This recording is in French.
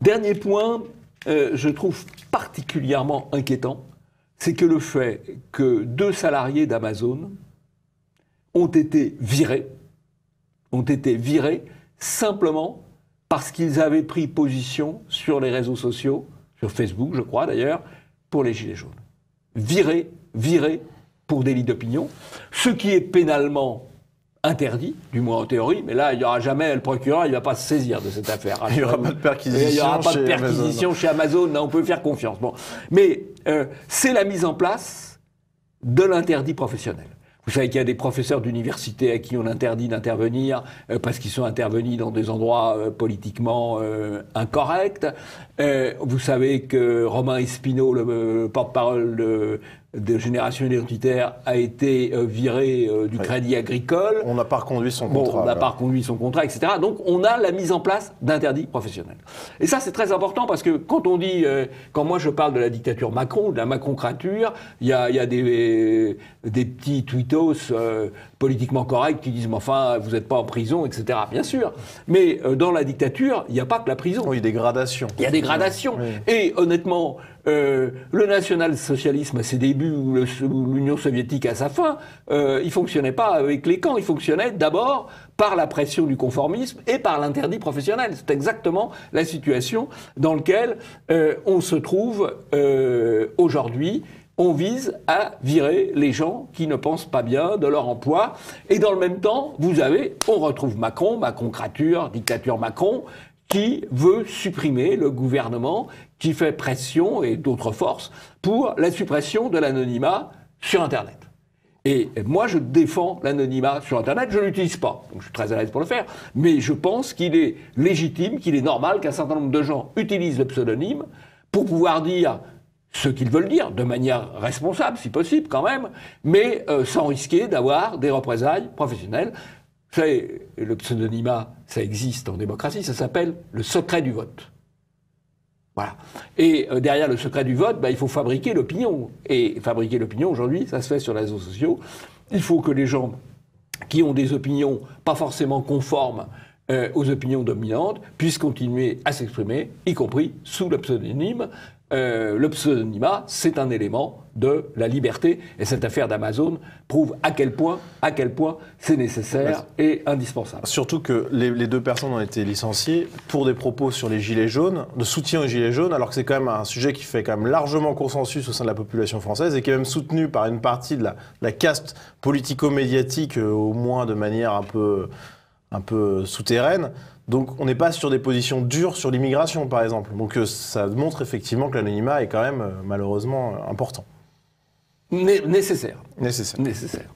Dernier point, je trouve particulièrement inquiétant, c'est que le fait que 2 salariés d'Amazon ont été virés simplement parce qu'ils avaient pris position sur les réseaux sociaux, sur Facebook, je crois d'ailleurs, pour les Gilets jaunes. Virés pour délit d'opinion, ce qui est pénalement interdit, du moins en théorie, mais là, il n'y aura jamais, le procureur, il ne va pas se saisir de cette affaire. Il n'y aura pas de perquisition. Il n'y aura pas de perquisition chez Amazon, là, on peut faire confiance. Bon. Mais c'est la mise en place de l'interdit professionnel. Vous savez qu'il y a des professeurs d'université à qui on interdit d'intervenir parce qu'ils sont intervenus dans des endroits politiquement incorrects. Vous savez que Romain Espino, le porte-parole de Génération Identitaire, a été viré du Crédit Agricole. On n'a pas reconduit son contrat. On n'a pas reconduit son contrat, etc. Donc on a la mise en place d'interdits professionnels. Et ça, c'est très important parce que quand on dit, quand moi je parle de la dictature Macron, de la macroncrature, il y a des petits tweetos politiquement corrects qui disent mais enfin vous n'êtes pas en prison, etc. Bien sûr, mais dans la dictature il n'y a pas que la prison. Oui, des gradations. Il y a des gradations. Oui. Et honnêtement, le national-socialisme à ses débuts ou l'Union soviétique à sa fin, il fonctionnait pas avec les camps, il fonctionnait d'abord par la pression du conformisme et par l'interdit professionnel. C'est exactement la situation dans laquelle on se trouve aujourd'hui. On vise à virer les gens qui ne pensent pas bien de leur emploi. Et dans le même temps, on retrouve Macron, macroncrature, dictature Macron, qui veut supprimer le gouvernement, qui fait pression et d'autres forces pour la suppression de l'anonymat sur Internet. Et moi, je défends l'anonymat sur Internet, je ne l'utilise pas, donc je suis très à l'aise pour le faire, mais je pense qu'il est légitime, qu'il est normal qu'un certain nombre de gens utilisent le pseudonyme pour pouvoir dire ce qu'ils veulent dire, de manière responsable, si possible quand même, mais sans risquer d'avoir des représailles professionnelles. Vous savez, le pseudonymat, ça existe en démocratie, ça s'appelle le secret du vote. Voilà. Et derrière le secret du vote, il faut fabriquer l'opinion. Et fabriquer l'opinion, aujourd'hui, ça se fait sur les réseaux sociaux. Il faut que les gens qui ont des opinions pas forcément conformes aux opinions dominantes puissent continuer à s'exprimer, y compris sous le pseudonyme. Le pseudonymat, c'est un élément de la liberté. Et cette affaire d'Amazon prouve à quel point c'est nécessaire et indispensable. Surtout que les 2 personnes ont été licenciées pour des propos sur les gilets jaunes, de soutien aux gilets jaunes, alors que c'est quand même un sujet qui fait quand même largement consensus au sein de la population française et qui est même soutenu par une partie de la caste politico-médiatique, au moins de manière un peu souterraine. Donc on n'est pas sur des positions dures sur l'immigration, par exemple. Donc ça montre effectivement que l'anonymat est quand même malheureusement important. Nécessaire. Nécessaire. Nécessaire.